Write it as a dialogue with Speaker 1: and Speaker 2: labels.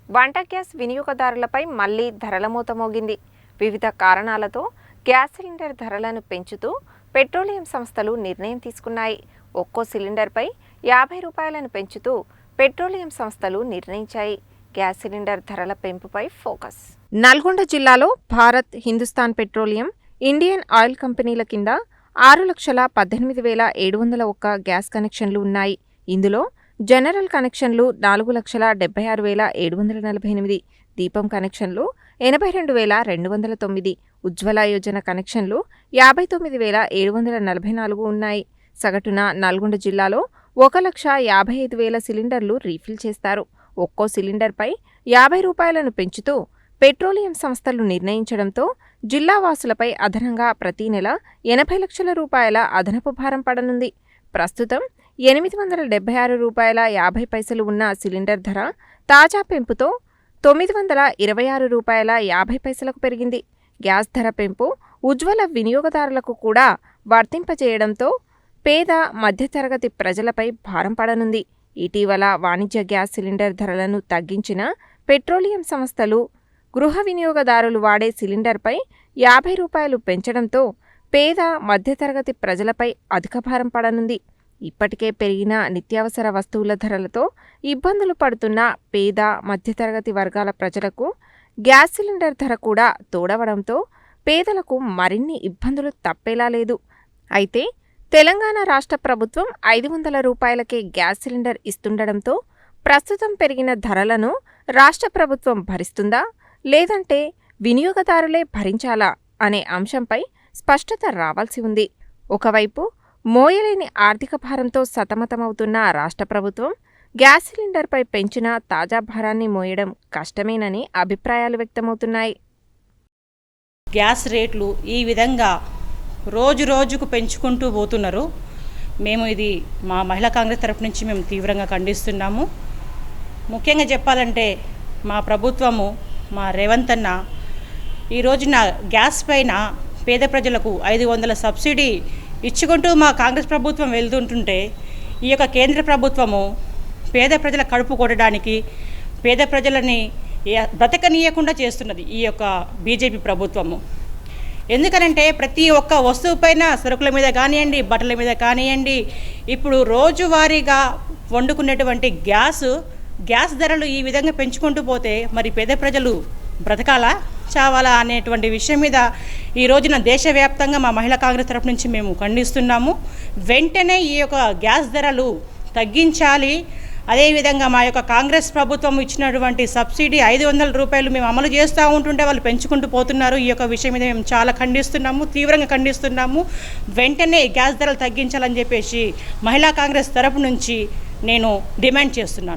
Speaker 1: వంట గ్యాస్ వినియోగదారులపై మళ్లీ ధరల మూత మోగింది. వివిధ కారణాలతో గ్యాస్ సిలిండర్ ధరలను పెంచుతూ పెట్రోలియం సంస్థలు నిర్ణయం తీసుకున్నాయి. ఒక్కో సిలిండర్పై 50 రూపాయలను పెంచుతూ పెట్రోలియం సంస్థలు నిర్ణయించాయి. గ్యాస్ సిలిండర్ ధరల పెంపుపై ఫోకస్. నల్గొండ జిల్లాలో Bharat, Hindustan petroleum, Indian oil కంపెనీల కింద 6,18,701 గ్యాస్ కనెక్షన్లు ఉన్నాయి. ఇందులో జనరల్ కనెక్షన్లు 4,76,748, దీపం కనెక్షన్లు 82,209, ఉజ్వల యోజన కనెక్షన్లు 59,744 ఉన్నాయి. సగటున నల్గొండ జిల్లాలో 1,55,000 సిలిండర్లు రీఫిల్ చేస్తారు. ఒక్కో సిలిండర్పై 50 రూపాయలను పెంచుతూ పెట్రోలియం సంస్థలు నిర్ణయించడంతో జిల్లా వాసులపై అదనంగా ప్రతి నెల 80 లక్షల రూపాయల అదనపు భారం పడనుంది. ప్రస్తుతం 876 రూపాయల 50 పైసలు ఉన్న సిలిండర్ ధర తాజా పెంపుతో 926 రూపాయల 50 పైసలకు పెరిగింది. గ్యాస్ ధర పెంపు ఉజ్వల వినియోగదారులకు కూడా వర్తింపజేయడంతో పేద, మధ్యతరగతి ప్రజలపై భారం పడనుంది. ఇటీవల వాణిజ్య గ్యాస్ సిలిండర్ ధరలను తగ్గించిన పెట్రోలియం సంస్థలు గృహ వినియోగదారులు వాడే సిలిండర్పై 50 రూపాయలు పెంచడంతో పేద, మధ్యతరగతి ప్రజలపై అధిక భారం పడనుంది. ఇప్పటికే పెరిగిన నిత్యావసర వస్తువుల ధరలతో ఇబ్బందులు పడుతున్న పేద, మధ్యతరగతి వర్గాల ప్రజలకు గ్యాస్ సిలిండర్ ధర కూడా తోడవడంతో పేదలకు మరిన్ని ఇబ్బందులు తప్పేలా లేదు. అయితే తెలంగాణ రాష్ట్ర ప్రభుత్వం 500 రూపాయలకే గ్యాస్ సిలిండర్ ఇస్తుండడంతో ప్రస్తుతం పెరిగిన ధరలను రాష్ట్ర ప్రభుత్వం భరిస్తుందా, లేదంటే వినియోగదారులే భరించాలా అనే అంశంపై స్పష్టత రావాల్సి ఉంది. ఒకవైపు మోయలేని ఆర్థిక భారంతో సతమతమవుతున్న రాష్ట్ర ప్రభుత్వం గ్యాస్ సిలిండర్పై పెంచిన తాజా భారాన్ని మోయడం కష్టమేనని అభిప్రాయాలు వ్యక్తమవుతున్నాయి.
Speaker 2: గ్యాస్ రేట్లు ఈ విధంగా రోజు రోజుకు పెంచుకుంటూ పోతున్నారు. మేము ఇది మా మహిళా కాంగ్రెస్ తరపు నుంచి మేము తీవ్రంగా ఖండిస్తున్నాము. ముఖ్యంగా చెప్పాలంటే మా ప్రభుత్వము, మా రేవంత్ అన్న ఈ రోజున గ్యాస్ పైన పేద ప్రజలకు 500 సబ్సిడీ ఇచ్చుకుంటూ మా కాంగ్రెస్ ప్రభుత్వం వెళ్తుంటుంటే ఈ యొక్క కేంద్ర ప్రభుత్వము పేద ప్రజల కడుపు కొట్టడానికి, పేద ప్రజలని బ్రతకనీయకుండా చేస్తున్నది ఈ యొక్క బీజేపీ ప్రభుత్వము. ఎందుకనంటే ప్రతి ఒక్క వస్తువు పైన, సరుకుల మీద కానివ్వండి, బట్టల మీద కానివ్వండి, ఇప్పుడు రోజువారీగా వండుకునేటువంటి గ్యాస్ ధరలు ఈ విధంగా పెంచుకుంటూ పోతే మరి పేద ప్రజలు బ్రతకాలా, చావాలా అనేటువంటి విషయం మీద ఈ రోజున దేశవ్యాప్తంగా మా మహిళా కాంగ్రెస్ తరపు నుంచి మేము ఖండిస్తున్నాము. వెంటనే ఈ యొక్క గ్యాస్ ధరలు తగ్గించాలి. అదేవిధంగా మా యొక్క కాంగ్రెస్ ప్రభుత్వం ఇచ్చినటువంటి సబ్సిడీ 500 రూపాయలు మేము అమలు చేస్తూ ఉంటుంటే వాళ్ళు పెంచుకుంటూ పోతున్నారు. ఈ యొక్క విషయం మీద మేము చాలా ఖండిస్తున్నాము, తీవ్రంగా ఖండిస్తున్నాము. వెంటనే గ్యాస్ ధరలు తగ్గించాలని చెప్పేసి మహిళా కాంగ్రెస్ తరపు నుంచి నేను డిమాండ్ చేస్తున్నాను.